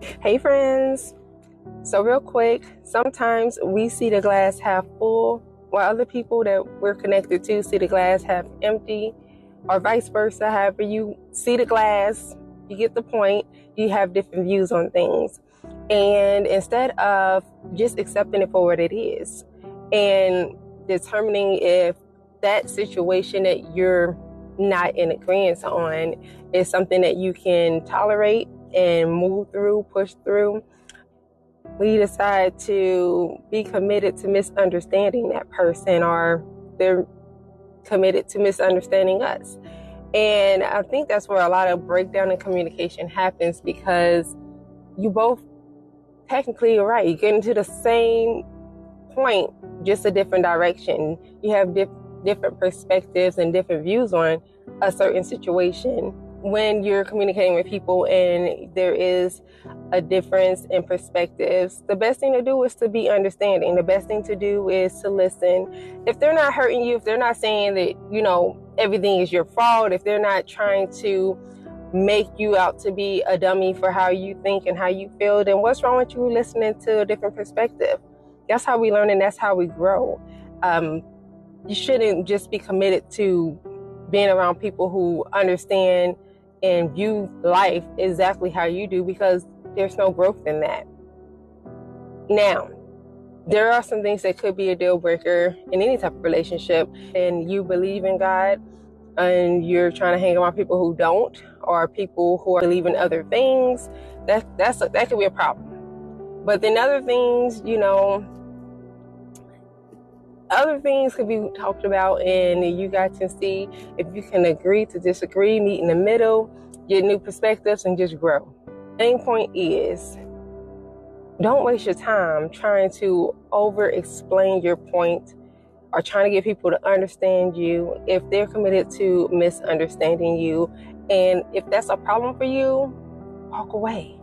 Hey friends. So real quick, sometimes we see the glass half full while other people that we're connected to see the glass half empty, or vice versa. However you see the glass, you get the point. You have different views on things. And instead of just accepting it for what it is and determining if that situation that you're not in agreement on is something that you can tolerate and move through, push through, we decide to be committed to misunderstanding that person, or they're committed to misunderstanding us. And I think that's where a lot of breakdown in communication happens, because you both technically are right. You get into the same point, just a different direction. You have different perspectives and different views on a certain situation. When you're communicating with people and there is a difference in perspectives, the best thing to do is to be understanding. The best thing to do is to listen. If they're not hurting you, if they're not saying that, everything is your fault, if they're not trying to make you out to be a dummy for how you think and how you feel, then what's wrong with you listening to a different perspective? That's how we learn and that's how we grow. You shouldn't just be committed to being around people who understand and view life exactly how you do, because there's no growth in that. Now, there are some things that could be a deal breaker in any type of relationship, and you believe in God and you're trying to hang around people who don't, or people who believe in other things. That could be a problem. But then other things could be talked about, and you guys can see if you can agree to disagree, meet in the middle, get new perspectives, and just grow. Main point is, don't waste your time trying to over-explain your point or trying to get people to understand you if they're committed to misunderstanding you. And if that's a problem for you, walk away.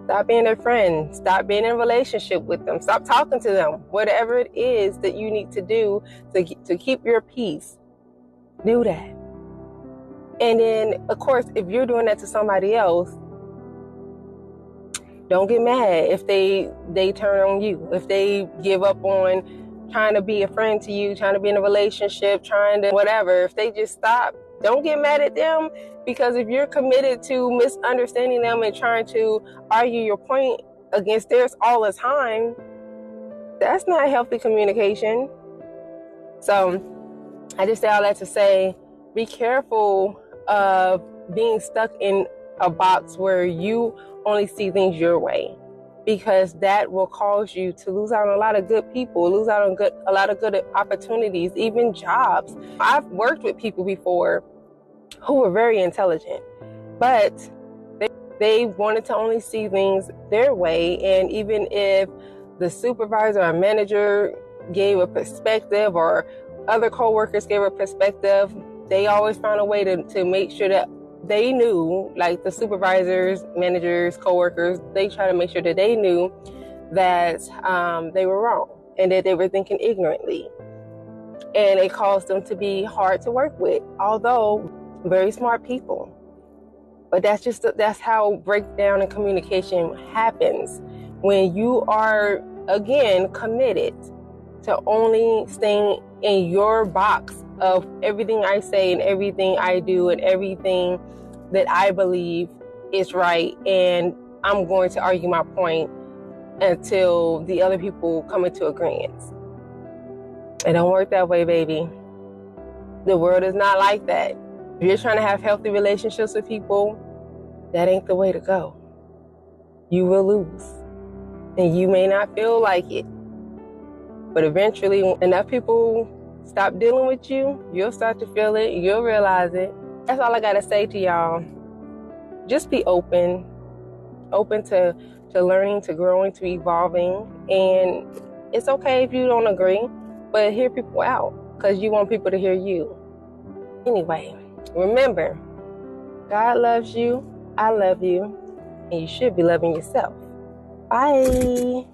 Stop being their friend. Stop being in a relationship with them. Stop talking to them. Whatever it is that you need to do to keep your peace, do that. And then, of course, if you're doing that to somebody else, don't get mad if they turn on you. If they give up on trying to be a friend to you, trying to be in a relationship, trying to whatever. If they just stop, don't get mad at them, because if you're committed to misunderstanding them and trying to argue your point against theirs all the time, that's not healthy communication. So I just say all that to say, be careful of being stuck in a box where you only see things your way, because that will cause you to lose out on a lot of good people, lose out on a lot of good opportunities, even jobs. I've worked with people before who were very intelligent, but they wanted to only see things their way. And even if the supervisor or manager gave a perspective, or other coworkers gave a perspective, they always found a way to make sure that they knew, like the supervisors, managers, coworkers, they try to make sure that they knew that they were wrong and that they were thinking ignorantly. And it caused them to be hard to work with, although very smart people. But that's how breakdown in communication happens, when you are, again, committed to only staying in your box of everything I say and everything I do and everything that I believe is right, and I'm going to argue my point until the other people come into agreement. It don't work that way, baby. The world is not like that. If you're trying to have healthy relationships with people, that ain't the way to go. You will lose. And you may not feel like it. But eventually, when enough people stop dealing with you, you'll start to feel it. You'll realize it. That's all I got to say to y'all. Just be open to learning, to growing, to evolving. And it's okay if you don't agree, but hear people out, because you want people to hear you. Anyway, remember, God loves you, I love you, and you should be loving yourself. Bye.